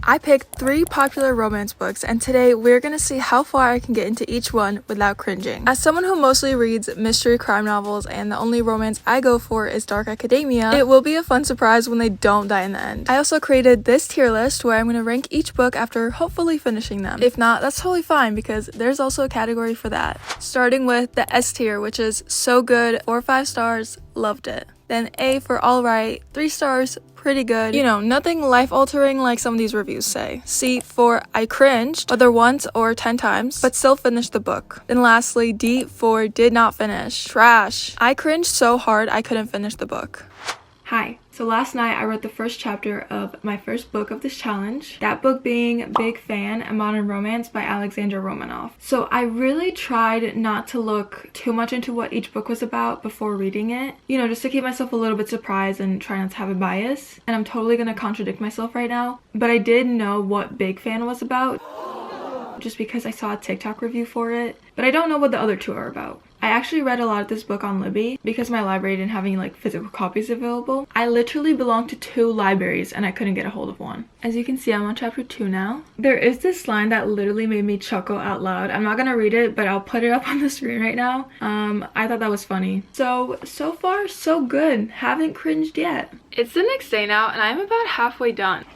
I picked 3 popular romance books, and today we're gonna see how far I can get into each one without cringing. As someone who mostly reads mystery crime novels and the only romance I go for is dark academia, it will be a fun surprise when they don't die in the end. I also created this tier list where I'm gonna rank each book after hopefully finishing them. If not, that's totally fine because there's also a category for that. Starting with the S tier, which is so good, 4 or 5 stars, loved it. Then A for alright, 3 stars, pretty good. You know, nothing life-altering like some of these reviews say. C for I cringed, whether once or 10 times, but still finished the book. Then lastly, D for did not finish. Trash. I cringed so hard I couldn't finish the book. Hi. So last night I read the first chapter of my first book of this challenge, that book being Big Fan, A Modern Romance by Alexandra Romanoff. So I really tried not to look too much into what each book was about before reading it, you know, just to keep myself a little bit surprised and try not to have a bias. And I'm totally gonna contradict myself right now, but I did know what Big Fan was about just because I saw a TikTok review for it, but I don't know what the other 2 are about. I actually read a lot of this book on Libby because my library didn't have any like physical copies available. I literally belong to 2 libraries and I couldn't get a hold of one. As you can see, I'm on chapter 2 now. There is this line that literally made me chuckle out loud. I'm not gonna read it, but I'll put it up on the screen right now. I thought that was funny. So far, so good. Haven't cringed yet. It's the next day now and I'm about halfway done.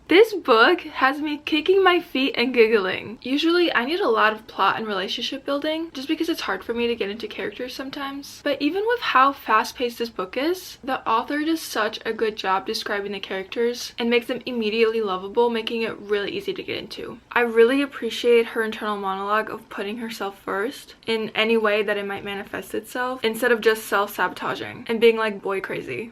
This book has me kicking my feet and giggling. Usually I need a lot of plot and relationship building just because it's hard for me to get into characters sometimes. But even with how fast-paced this book is, the author does such a good job describing the characters and makes them immediately lovable, making it really easy to get into. I really appreciate her internal monologue of putting herself first in any way that it might manifest itself instead of just self-sabotaging and being like boy crazy.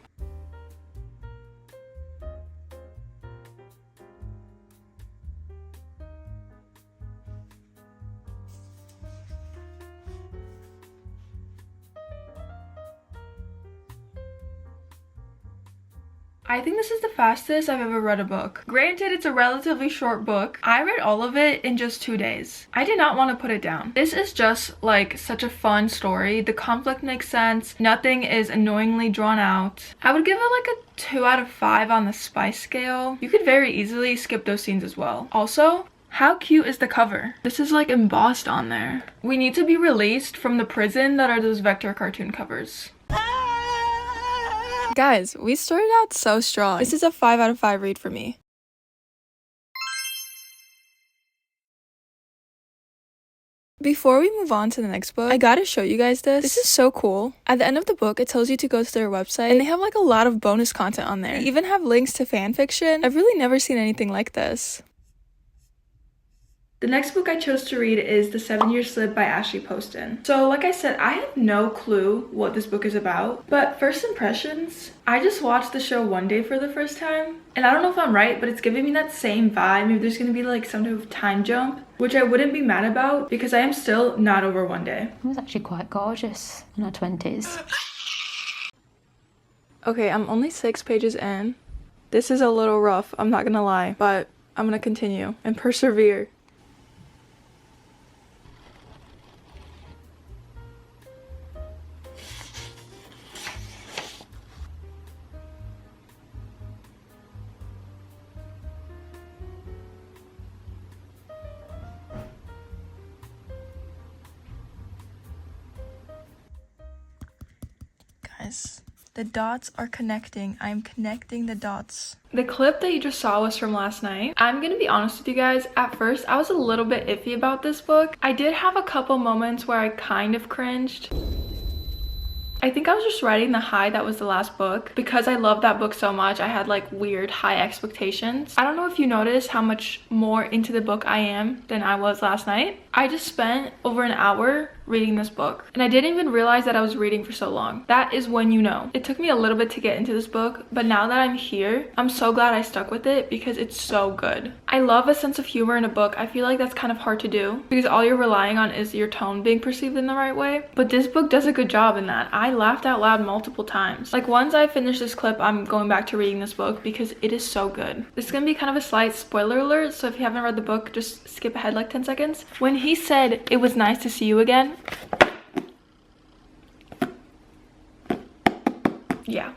I think this is the fastest I've ever read a book. Granted, it's a relatively short book. I read all of it in just 2 days. I did not want to put it down. This is just like such a fun story. The conflict makes sense. Nothing is annoyingly drawn out. I would give it like a 2 out of 5 on the spice scale. You could very easily skip those scenes as well. Also, how cute is the cover? This is like embossed on there. We need to be released from the prison that are those vector cartoon covers. Guys, we started out so strong. This is a 5 out of 5 read for me. Before we move on to the next book, I gotta show you guys this. This is so cool. At the end of the book, it tells you to go to their website, and they have like a lot of bonus content on there. They even have links to fan fiction. I've really never seen anything like this. The next book I chose to read is The 7-Year Slip by Ashley Poston. So like I said, I have no clue what this book is about, but first impressions, I just watched the show one day for the first time, and I don't know if I'm right, but it's giving me that same vibe. Maybe there's gonna be like some type of time jump, which I wouldn't be mad about because I am still not over one day. It was actually quite gorgeous in her 20s. Okay, I'm only 6 pages in. This is a little rough, I'm not gonna lie, but I'm gonna continue and persevere. The dots are connecting. I'm connecting the dots. The clip that you just saw was from last night. I'm gonna be honest with you guys, at first I was a little bit iffy about this book. I did have a couple moments where I kind of cringed. I think I was just riding the high that was the last book. Because I love that book so much, I had like weird high expectations. I don't know if you noticed how much more into the book I am than I was last night. I just spent over an hour reading this book, and I didn't even realize that I was reading for so long. That is when you know. It took me a little bit to get into this book, but now that I'm here, I'm so glad I stuck with it because it's so good. I love a sense of humor in a book. I feel like that's kind of hard to do because all you're relying on is your tone being perceived in the right way, but this book does a good job in that. I laughed out loud multiple times. Like once I finish this clip, I'm going back to reading this book because it is so good. This is gonna be kind of a slight spoiler alert, so if you haven't read the book, just skip ahead like 10 seconds. When he said, "It was nice to see you again," yeah,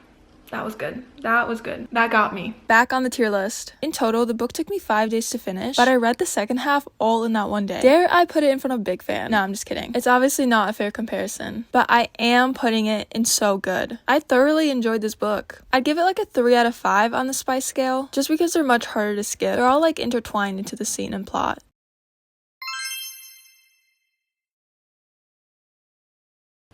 That was good. That was good. That got me. Back on the tier list. In total, the book took me 5 days to finish, but I read the second half all in that one day. Dare I put it in front of Big Fan? No, I'm just kidding. It's obviously not a fair comparison, but I am putting it in so good. I thoroughly enjoyed this book. I'd give it like a 3 out of 5 on the spice scale, just because they're much harder to skip. They're all like intertwined into the scene and plot.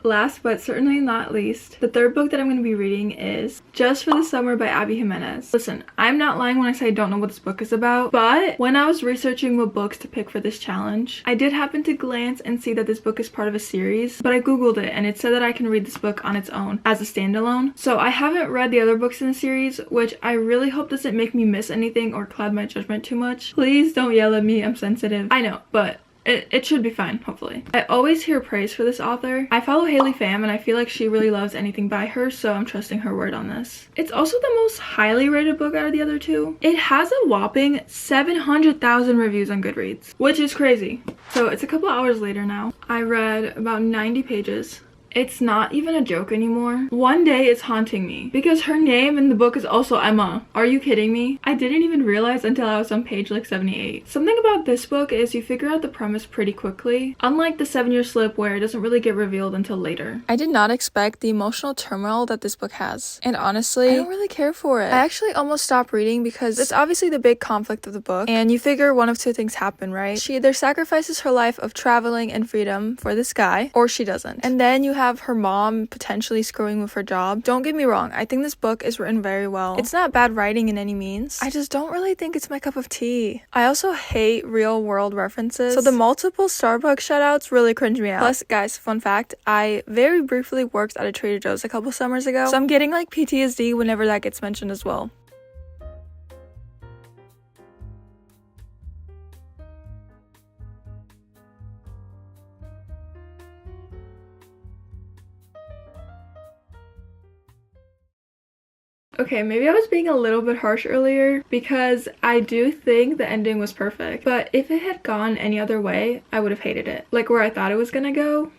Last but certainly not least, the third book that I'm going to be reading is Just for the Summer by Abby Jimenez. Listen, I'm not lying when I say I don't know what this book is about, but when I was researching what books to pick for this challenge, I did happen to glance and see that this book is part of a series, but I googled it and it said that I can read this book on its own as a standalone. So I haven't read the other books in the series, which I really hope doesn't make me miss anything or cloud my judgment too much. Please don't yell at me, I'm sensitive. I know, but it should be fine, hopefully. I always hear praise for this author. I follow Haley Pham and I feel like she really loves anything by her, so I'm trusting her word on this. It's also the most highly rated book out of the other two. It has a whopping 700,000 reviews on Goodreads, which is crazy. So it's a couple hours later now. I read about 90 pages. It's not even a joke anymore. One day it's haunting me because her name in the book is also Emma. Are you kidding me? I didn't even realize until I was on page like 78. Something about this book is you figure out the premise pretty quickly, unlike the 7-Year Slip where it doesn't really get revealed until later. I did not expect the emotional turmoil that this book has, and honestly, I don't really care for it. I actually almost stopped reading because it's obviously the big conflict of the book, and you figure one of two things happen, right? She either sacrifices her life of traveling and freedom for this guy, or she doesn't. And then you have her mom potentially screwing with her job. Don't get me wrong, I think this book is written very well. It's not bad writing in any means. I just don't really think it's my cup of tea. I also hate real world references, so the multiple Starbucks shoutouts really cringe me out. Plus, guys, fun fact, I very briefly worked at a Trader Joe's a couple summers ago, so I'm getting like PTSD whenever that gets mentioned as well. Okay, maybe I was being a little bit harsh earlier because I do think the ending was perfect, but if it had gone any other way, I would have hated it. Like where I thought it was gonna go.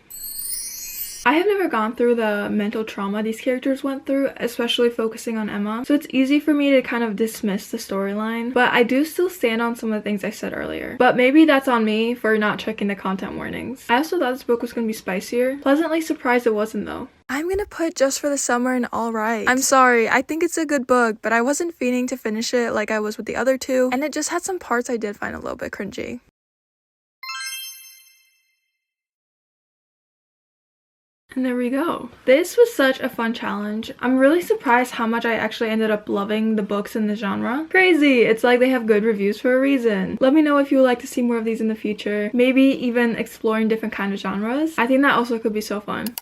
I have never gone through the mental trauma these characters went through, especially focusing on Emma, so it's easy for me to kind of dismiss the storyline, but I do still stand on some of the things I said earlier. But maybe that's on me for not checking the content warnings. I also thought this book was going to be spicier. Pleasantly surprised it wasn't though. I'm gonna put Just for the Summer an alright. I'm sorry, I think it's a good book, but I wasn't feeling to finish it like I was with the other two, and it just had some parts I did find a little bit cringy. And there we go. This was such a fun challenge. I'm really surprised how much I actually ended up loving the books in the genre. Crazy! It's like they have good reviews for a reason. Let me know if you would like to see more of these in the future. Maybe even exploring different kind of genres. I think that also could be so fun.